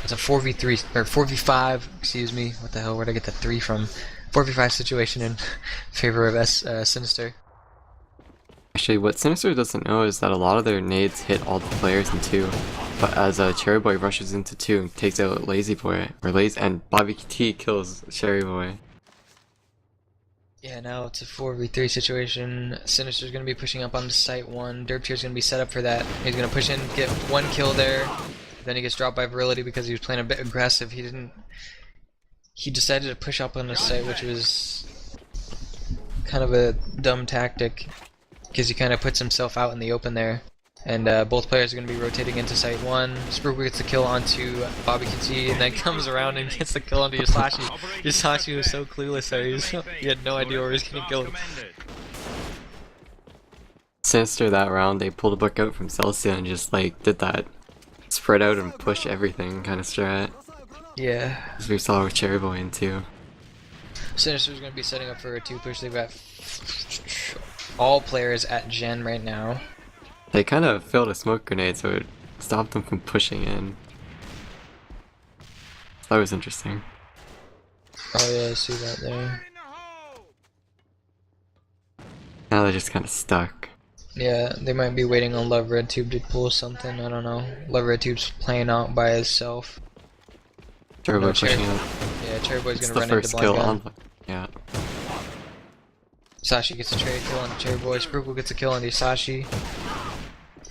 It's a 4v3, or 4v5, excuse me. What the hell, where'd I get the 3 from? 4v5 situation in favor of Sinister. Actually, what Sinister doesn't know is that a lot of their nades hit all the players in 2. But as Cherry Boy rushes into 2 and takes out Lazy Boy, and Bobby T kills Cherry Boy. Yeah, now it's a 4v3 situation. Sinister's going to be pushing up onto site 1. Derptier's going to be set up for that. He's going to push in, get 1 kill there. Then he gets dropped by Virility because he was playing a bit aggressive. He decided to push up on the site, which was kind of a dumb tactic, because he kind of puts himself out in the open there. And both players are going to be rotating into site 1. Spruckle gets the kill onto Bobby Kitty, and then comes around and gets the kill onto Yasashi. Yasashi was so clueless there, he had no idea where he was going to kill him. Sinister that round, they pulled a book out from Celestia and just like did that spread out and push everything kind of strat. Yeah. As we saw with Cherry Boy in 2. Sinister's going to be setting up for a 2 push. They've got all players at Gen right now. They kind of failed a smoke grenade, so it stopped them from pushing in. That was interesting. Oh yeah, I see that there. Now they're just kind of stuck. Yeah, they might be waiting on Love Red Tube to pull something, I don't know. Love Red Tube's playing out by himself. Cherry Boy pushing up. Yeah, Cherry Boy's It's gonna the run into first Blind kill Gun. on. Yeah. Sashi gets a trade kill on Cherry Boy. Spruckle gets a kill on Sashi.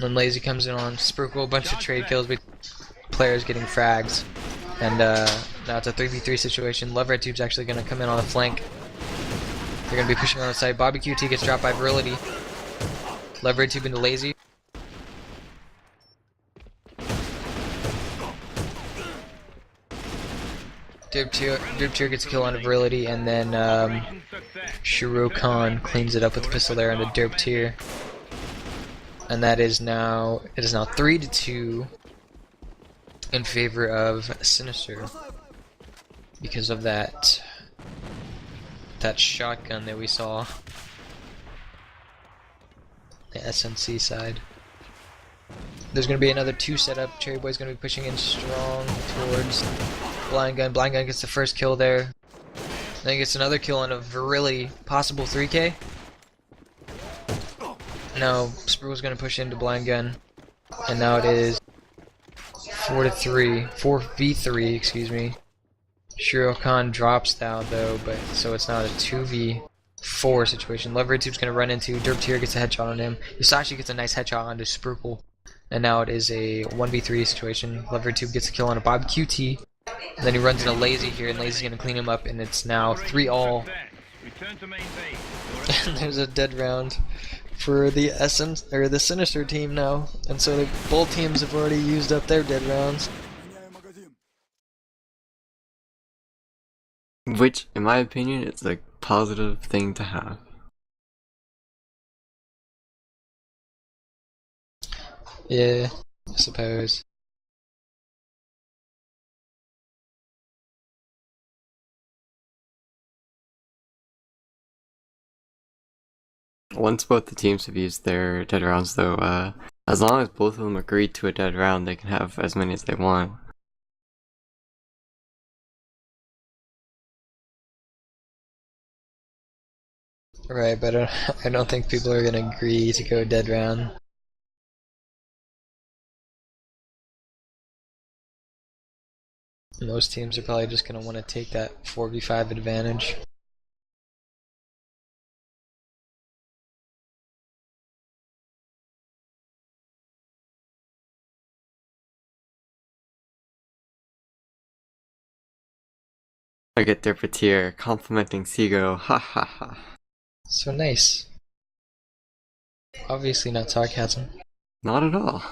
then Lazy comes in on Sprinkle, a bunch of trade kills, players getting frags. And now it's a 3v3 situation. Love Red Tube's actually going to come in on the flank. They're going to be pushing on the side. Bobby QT gets dropped by Virility. Love Red Tube into Lazy. Derp Tier gets a kill on Virility, and then Shiro Khan cleans it up with the pistol there on the Derp Tier. And it is now 3-2 in favor of Sinister because of that shotgun that we saw. The SNC side. There's going to be another 2 setup. Cherry Boy's going to be pushing in strong towards Blind Gun. Blind Gun gets the first kill there. Then he gets another kill on a Virility, possible 3K. Now Sprinkle's going to push into Blind Gun, and now it is 4v3, excuse me. Shiro Khan drops down though, but so it's not a 2v4 situation. Love Red Tube's going to run into Derp Tier, gets a headshot on him. Yusashi gets a nice headshot onto Sprinkle, and now it is a 1v3 situation. Love Red Tube gets a kill on a Bob QT, and then he runs into Lazy here, and Lazy's going to clean him up, and it's now 3-all. And there's a dead round for the the Sinister team now, and so both teams have already used up their dead rounds. Which, in my opinion, is a positive thing to have. Yeah, I suppose. Once both the teams have used their dead rounds, though, as long as both of them agree to a dead round, they can have as many as they want. Right, but I don't think people are gonna agree to go dead round. Most teams are probably just gonna want to take that 4v5 advantage. I get their Patir complimenting CGO, ha ha ha. So nice. Obviously not sarcasm. Not at all.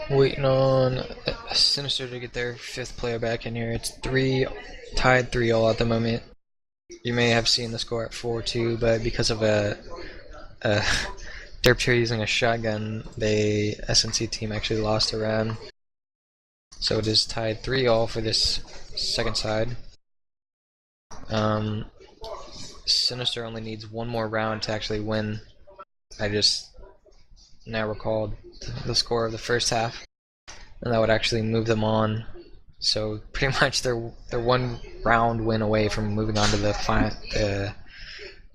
Waiting on Sinister to get their 5th player back in here. It's tied 3-all at the moment. You may have seen the score at 4-2, but because of a Derp Tier using a shotgun, the SNC team actually lost a round. So it is tied 3-all for this second side. Sinister only needs one more round to actually win. I just now recalled the score of the first half, and that would actually move them on. So pretty much they're one round win away from moving on to the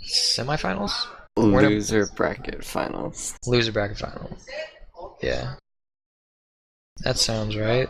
semifinals? Loser bracket finals. Loser bracket final. Yeah. That sounds right.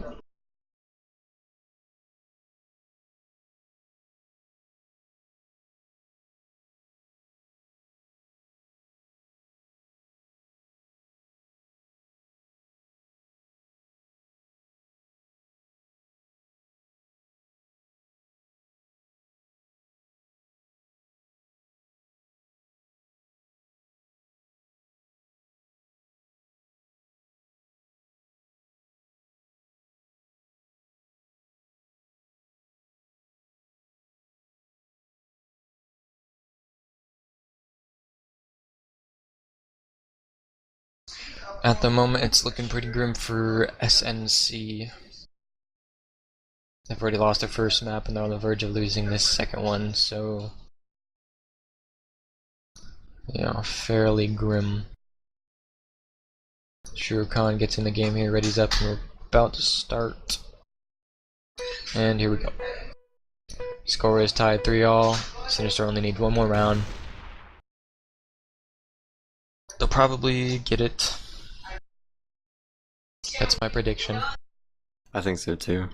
At the moment, it's looking pretty grim for SNC. They've already lost their first map and they're on the verge of losing this second one, so yeah, fairly grim. Khan gets in the game here, readies up, and we're about to start. And here we go. Score is tied 3-all. Sinister only need one more round. They'll probably get it. That's my prediction. I think so too.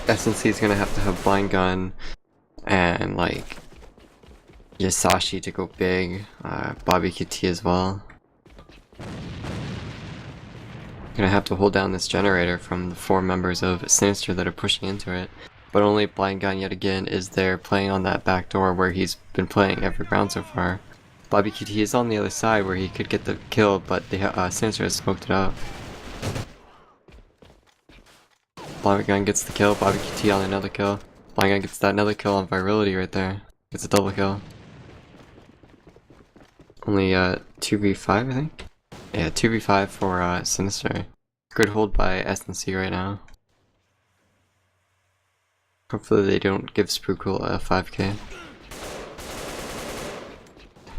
SNC is gonna have to have Blind Gun and like Yasashi to go big, Bobby QT as well. Gonna have to hold down this generator from the 4 members of Sinister that are pushing into it. But only Blind Gun yet again is there playing on that back door where he's been playing every round so far. Bobby QT is on the other side where he could get the kill, but the Sinister has smoked it out. Blind Gun gets the kill, Bobby QT on another kill. Blind Gun gets that another kill on Virality right there. Gets a double kill. Only 2v5 I think? Yeah, 2v5 for Sinister. Good hold by SNC right now. Hopefully they don't give Spookle a 5k.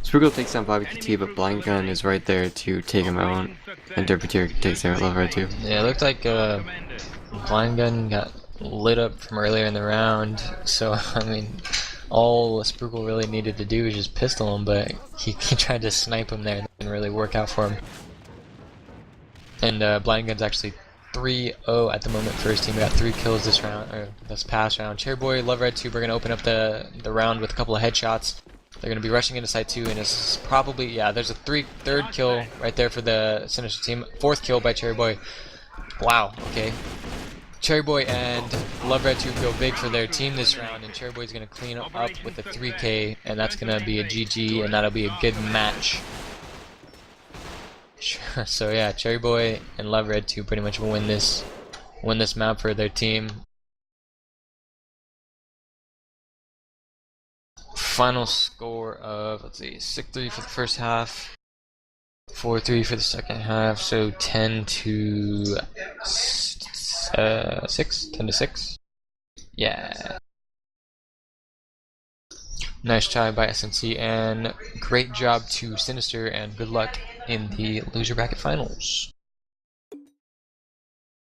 Spookle takes down Bobby QT, but Blind Gun is right there to take him out. And Derpetier takes out Love Red too. Yeah, it looked like Blind Gun got lit up from earlier in the round, so I mean, all Spookle really needed to do was just pistol him, but he tried to snipe him there and it didn't really work out for him. And Blind Gun's actually 3-0 at the moment for his team. We got 3 kills this round, or this past round. Cherryboy, Love Red 2, we're going to open up the round with a couple of headshots. They're going to be rushing into site 2, and it's probably, yeah, there's a third kill right there for the Sinister team. 4th kill by Cherryboy. Wow, okay. Cherryboy and Love Red 2 go big for their team this round, and Cherryboy's going to clean up with a 3k, and that's going to be a GG, and that'll be a good match. So yeah, Cherryboy and Love Red 2 pretty much will win this map for their team. Final score of, let's see, 6-3 for the first half, 4-3 for the second half, so 10 to 6. Yeah. Nice try by SNC, and great job to Sinister, and good luck in the loser bracket finals.